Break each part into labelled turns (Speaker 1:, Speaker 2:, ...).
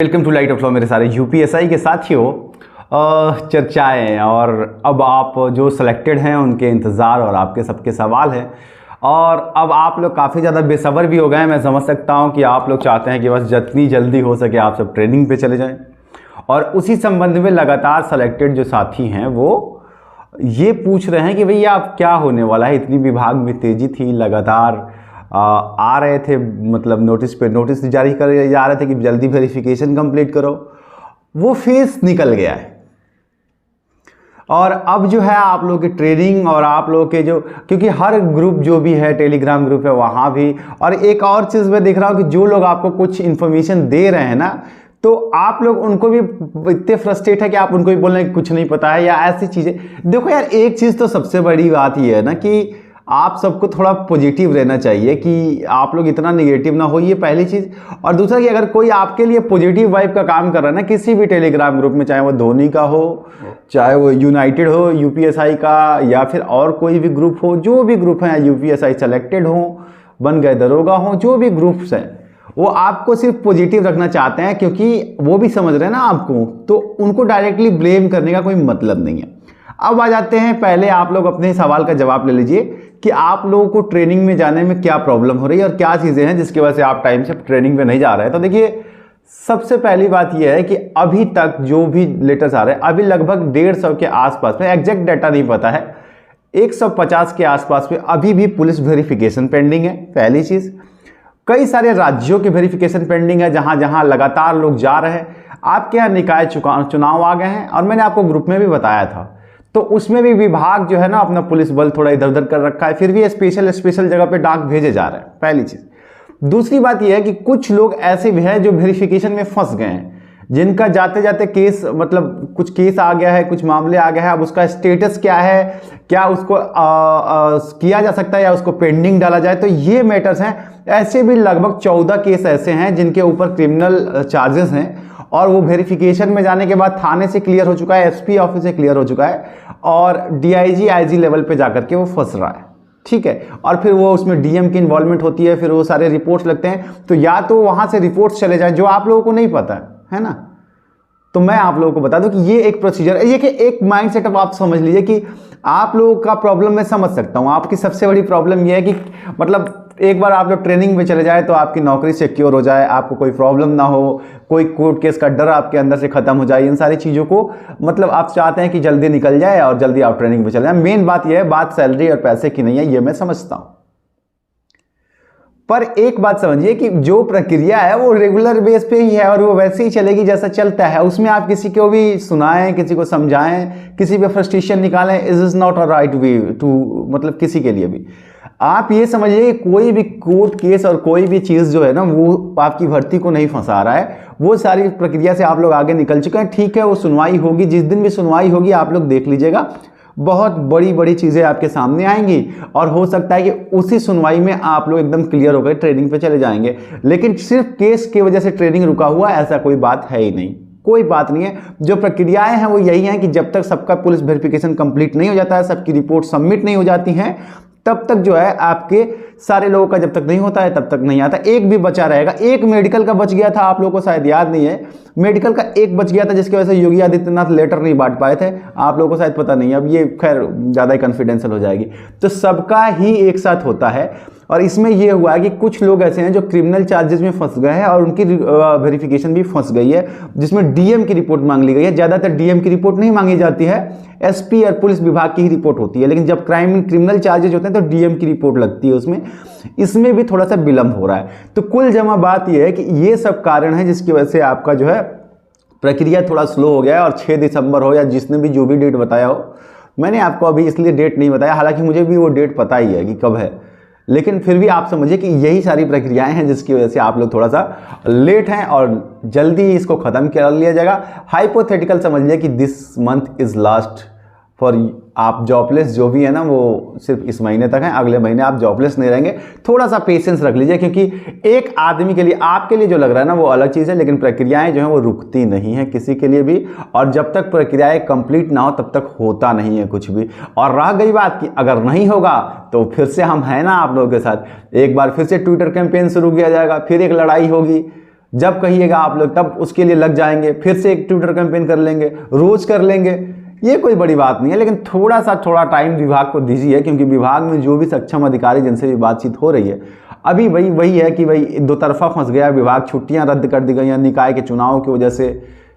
Speaker 1: Welcome to light of flow मेरे सारे UPSI के साथियों। चर्चाएं और अब आप जो सिलेक्टेड हैं उनके इंतज़ार और आपके सबके सवाल हैं और अब आप लोग काफ़ी ज़्यादा बेसब्र भी हो गए हैं। मैं समझ सकता हूं कि आप लोग चाहते हैं कि बस जितनी जल्दी हो सके आप सब ट्रेनिंग पे चले जाएं और उसी संबंध में लगातार सिलेक्टेड जो साथी हैं वो ये पूछ रहे हैं कि भैया अब क्या होने वाला है। इतनी विभाग में तेज़ी थी, लगातार आ रहे थे, मतलब नोटिस पे नोटिस जारी करे जा रहे थे कि जल्दी वेरिफिकेशन कंप्लीट करो। वो फेस निकल गया है और अब जो है आप लोगों की ट्रेनिंग और आप लोगों के जो, क्योंकि हर ग्रुप जो भी है टेलीग्राम ग्रुप है वहाँ भी, और एक और चीज़ मैं देख रहा हूँ कि जो लोग आपको कुछ इन्फॉर्मेशन दे रहे हैं ना, तो आप लोग उनको भी इतने फ्रस्ट्रेट है कि आप उनको भी बोल रहे हैं कि कुछ नहीं पता है या ऐसी चीज़ें। देखो यार, एक चीज़ तो सबसे बड़ी बात ये है ना कि आप सबको थोड़ा पॉजिटिव रहना चाहिए कि आप लोग इतना नेगेटिव ना हो, ये पहली चीज़। और दूसरा कि अगर कोई आपके लिए पॉजिटिव वाइब का काम कर रहा है ना किसी भी टेलीग्राम ग्रुप में, चाहे वो धोनी का हो, चाहे वो यूनाइटेड हो यूपीएसआई का, या फिर और कोई भी ग्रुप हो, जो भी ग्रुप हैं, यूपीएसआई सेलेक्टेड हो, बन गए दरोगा हो, जो भी ग्रुप्स हैं वो आपको सिर्फ पॉजिटिव रखना चाहते हैं क्योंकि वो भी समझ रहे हैं ना आपको, तो उनको डायरेक्टली ब्लेम करने का कोई मतलब नहीं है। अब आ जाते हैं, पहले आप लोग अपने सवाल का जवाब ले लीजिए कि आप लोगों को ट्रेनिंग में जाने में क्या प्रॉब्लम हो रही है और क्या चीज़ें हैं जिसकी वजह से आप टाइम से ट्रेनिंग में नहीं जा रहे हैं। तो देखिए, सबसे पहली बात यह है कि अभी तक जो भी लेटर्स आ रहे हैं, अभी लगभग 150 के आसपास में, एग्जैक्ट डाटा नहीं पता है, 150 के आसपास में अभी भी पुलिस वेरिफिकेशन पेंडिंग है। पहली चीज़, कई सारे राज्यों के वेरिफिकेशन पेंडिंग है जहां जहां लगातार लोग जा रहे हैं। आपके यहाँ निकाय चुनाव आ गए हैं और मैंने आपको ग्रुप में भी बताया था, तो उसमें भी विभाग जो है ना अपना पुलिस बल थोड़ा इधर उधर कर रखा है, फिर भी स्पेशल जगह पे डाक भेजे जा रहे हैं। पहली चीज़। दूसरी बात यह है कि कुछ लोग ऐसे भी हैं जो वेरिफिकेशन में फंस गए हैं, जिनका जाते जाते केस, मतलब कुछ केस आ गया है, कुछ मामले आ गए हैं, अब उसका स्टेटस क्या है, क्या उसको किया जा सकता है या उसको पेंडिंग डाला जाए, तो ये मैटर्स हैं। ऐसे भी लगभग 14 केस ऐसे हैं जिनके ऊपर क्रिमिनल चार्जेस हैं और वो वेरिफिकेशन में जाने के बाद थाने से क्लियर हो चुका है, एसपी ऑफिस से क्लियर हो चुका है और डीआईजी आईजी लेवल पे जाकर के वो फंस रहा है। ठीक है, और फिर वो उसमें डीएम की इन्वॉल्वमेंट होती है, फिर वो सारे रिपोर्ट्स लगते हैं, तो या तो वहां से रिपोर्ट्स चले जाए जो आप लोगों को नहीं पता है ना। तो मैं आप लोगों को बता दूं कि ये एक प्रोसीजर है, ये कि एक माइंड सेटअप आप समझ लीजिए कि आप लोगों का प्रॉब्लम मैं समझ सकता हूं। आपकी सबसे बड़ी प्रॉब्लम ये है कि मतलब एक बार आप लोग ट्रेनिंग में चले जाए तो आपकी नौकरी सिक्योर हो जाए, आपको कोई प्रॉब्लम ना हो, कोई कोर्ट केस का डर आपके अंदर से खत्म हो जाए। इन सारी चीज़ों को मतलब आप चाहते हैं कि जल्दी निकल जाए और जल्दी आप ट्रेनिंग में चले जाए। मेन बात यह है, बात सैलरी और पैसे की नहीं है, ये मैं समझता हूं। पर एक बात समझिए कि जो प्रक्रिया है वो रेगुलर बेस पे ही है और वो वैसे ही चलेगी जैसा चलता है। उसमें आप किसी को भी सुनाएं, किसी को समझाएं, किसी पे फ्रस्ट्रेशन निकालें, is not a right way to, मतलब किसी के लिए भी। आप ये समझिए कि कोई भी कोर्ट केस और कोई भी चीज़ जो है ना वो आपकी भर्ती को नहीं फंसा रहा है। वो सारी प्रक्रिया से आप लोग आगे निकल चुके हैं। ठीक है, वो सुनवाई होगी, जिस दिन भी सुनवाई होगी आप लोग देख लीजिएगा, बहुत बड़ी बड़ी चीज़ें आपके सामने आएंगी और हो सकता है कि उसी सुनवाई में आप लोग एकदम क्लियर होकर ट्रेनिंग पे चले जाएंगे। लेकिन सिर्फ केस की वजह से ट्रेनिंग रुका हुआ, ऐसा कोई बात है ही नहीं, कोई बात नहीं है। जो प्रक्रियाएं हैं वो यही हैं कि जब तक सबका पुलिस वेरिफिकेशन कंप्लीट नहीं हो जाता है, सबकी रिपोर्ट सबमिट नहीं हो जाती हैं, तब तक जो है आपके सारे लोगों का जब तक नहीं होता है तब तक नहीं आता। एक भी बचा रहेगा। एक मेडिकल का बच गया था, आप लोगों को शायद याद नहीं है, मेडिकल का एक बच गया था जिसकी वजह से योगी आदित्यनाथ लेटर नहीं बांट पाए थे, आप लोगों को शायद पता नहीं है। अब ये खैर ज़्यादा ही कॉन्फिडेंशियल हो जाएगी। तो सबका ही एक साथ होता है और इसमें यह हुआ है कि कुछ लोग ऐसे हैं जो क्रिमिनल चार्जेस में फंस गए हैं और उनकी वेरिफिकेशन भी फंस गई है, जिसमें डीएम की रिपोर्ट मांग ली गई है। ज़्यादातर डीएम की रिपोर्ट नहीं मांगी जाती है, एसपी और पुलिस विभाग की ही रिपोर्ट होती है, लेकिन जब क्रिमिनल चार्जेज होते हैं तो डीएम की रिपोर्ट लगती है उसमें। इसमें भी थोड़ा सा विलंब हो रहा है। तो कुल जमा बात यह है कि ये सब कारण है जिसकी वजह से आपका जो है प्रक्रिया थोड़ा स्लो हो गया है। और 6 दिसंबर हो या जिसने भी जो भी डेट बताया हो, मैंने आपको अभी इसलिए डेट नहीं बताया, हालांकि मुझे भी वो डेट पता ही है कि कब है, लेकिन फिर भी आप समझिए कि यही सारी प्रक्रियाएं हैं जिसकी वजह से आप लोग थोड़ा सा लेट हैं और जल्दी इसको ख़त्म कर लिया जाएगा। हाइपोथेटिकल समझिए कि this month is last for आप जॉबलेस जो भी है ना, वो सिर्फ इस महीने तक है, अगले महीने आप जॉबलेस नहीं रहेंगे। थोड़ा सा पेशेंस रख लीजिए, क्योंकि एक आदमी के लिए, आपके लिए जो लग रहा है ना वो अलग चीज़ है, लेकिन प्रक्रियाएं जो हैं वो रुकती नहीं है किसी के लिए भी, और जब तक प्रक्रियाएं कंप्लीट ना हो तब तक होता नहीं है कुछ भी। और रह गई बात कि अगर नहीं होगा तो फिर से हम हैं ना आप लोगों के साथ, एक बार फिर से ट्विटर कैंपेन शुरू किया जाएगा, फिर एक लड़ाई होगी, जब कहिएगा आप लोग तब उसके लिए लग जाएंगे, फिर से एक ट्विटर कैंपेन कर लेंगे, रोज कर लेंगे। ये कोई बड़ी बात नहीं है, लेकिन थोड़ा टाइम विभाग को दीजिए, क्योंकि विभाग में जो भी सक्षम अधिकारी जिनसे भी बातचीत हो रही है अभी वही है कि भाई दो तरफा फंस गया विभाग, छुट्टियां रद्द कर दी गई हैं निकाय के चुनाव की वजह से,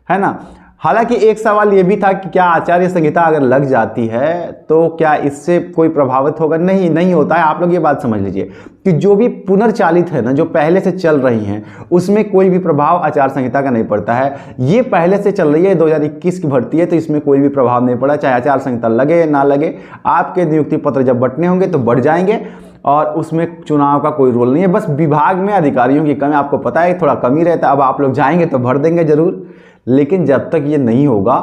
Speaker 1: है ना। हालांकि एक सवाल ये भी था कि क्या आचार्य संहिता अगर लग जाती है तो क्या इससे कोई प्रभावित होगा? नहीं होता है। आप लोग ये बात समझ लीजिए कि जो भी पुनर्चालित है ना, जो पहले से चल रही हैं, उसमें कोई भी प्रभाव आचार संहिता का नहीं पड़ता है। ये पहले से चल रही है, 2021 की भर्ती है, तो इसमें कोई भी प्रभाव नहीं पड़ा, चाहे आचार संहिता लगे ना लगे। आपके नियुक्ति पत्र जब बंटने होंगे तो बढ़ जाएंगे और उसमें चुनाव का कोई रोल नहीं है। बस विभाग में अधिकारियों की कमी, आपको पता है थोड़ा कमी रहता है। अब आप लोग जाएंगे तो भर देंगे जरूर, लेकिन जब तक ये नहीं होगा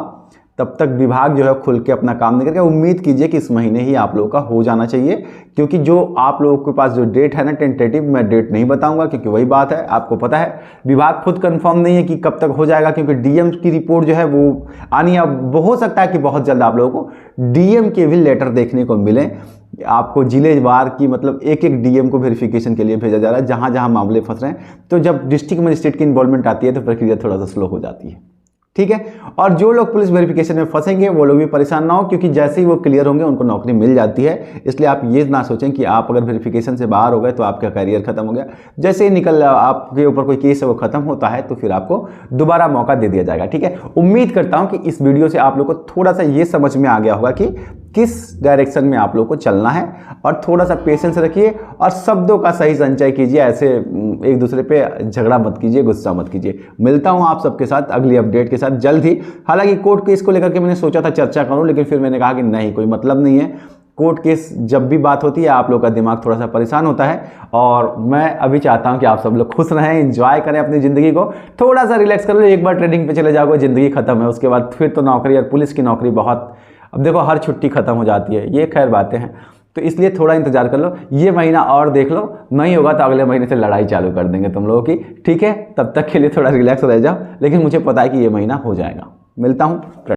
Speaker 1: तब तक विभाग जो है खुल के अपना काम नहीं करेगा। उम्मीद कीजिए कि इस महीने ही आप लोगों का हो जाना चाहिए, क्योंकि जो आप लोगों के पास जो डेट है ना टेंटेटिव, मैं डेट नहीं बताऊंगा, क्योंकि वही बात है, आपको पता है विभाग खुद कंफर्म नहीं है कि कब तक हो जाएगा, क्योंकि डीएम की रिपोर्ट जो है वो आनी है। अब हो सकता है कि बहुत जल्द आप लोगों को डीएम के भी लेटर देखने को मिले। आपको जिलेवार की मतलब एक डीएम को वेरिफिकेशन के लिए भेजा जा रहा है जहां जहां मामले फंस रहे हैं। तो जब डिस्ट्रिक्ट मजिस्ट्रेट की इन्वॉल्वमेंट आती है तो प्रक्रिया थोड़ा सा स्लो हो जाती है, ठीक है। और जो लोग पुलिस वेरिफिकेशन में फंसेंगे वो लोग भी परेशान ना हो, क्योंकि जैसे ही वो क्लियर होंगे उनको नौकरी मिल जाती है। इसलिए आप ये ना सोचें कि आप अगर वेरिफिकेशन से बाहर हो गए तो आपका करियर खत्म हो गया। जैसे ही आपके ऊपर कोई केस है वो खत्म होता है तो फिर आपको दोबारा मौका दे दिया जाएगा, ठीक है। उम्मीद करता हूं कि इस वीडियो से आप लोग को थोड़ा सा ये समझ में आ गया होगा कि किस डायरेक्शन में आप लोग को चलना है, और थोड़ा सा पेशेंस रखिए और शब्दों का सही संचय कीजिए। ऐसे एक दूसरे पे झगड़ा मत कीजिए, गुस्सा मत कीजिए। मिलता हूं आप सबके साथ अगली अपडेट के साथ जल्द ही। हालांकि कोर्ट केस को लेकर के मैंने सोचा था चर्चा करूं, लेकिन फिर मैंने कहा कि नहीं, कोई मतलब नहीं है। कोर्ट केस जब भी बात होती है आप लोग का दिमाग थोड़ा सा परेशान होता है, और मैं अभी चाहता हूं कि आप सब लोग खुश रहें, एंजॉय करें अपनी ज़िंदगी को, थोड़ा सा रिलैक्स कर लो। एक बार ट्रेडिंग पे चले जाओगे ज़िंदगी खत्म है, उसके बाद फिर तो नौकरी और पुलिस की नौकरी बहुत, अब देखो हर छुट्टी खत्म हो जाती है, ये खैर बातें हैं। तो इसलिए थोड़ा इंतजार कर लो, ये महीना और देख लो, नहीं होगा तो अगले महीने से लड़ाई चालू कर देंगे तुम लोगों की, ठीक है। तब तक के लिए थोड़ा रिलैक्स रह जाओ, लेकिन मुझे पता है कि ये महीना हो जाएगा। मिलता हूँ।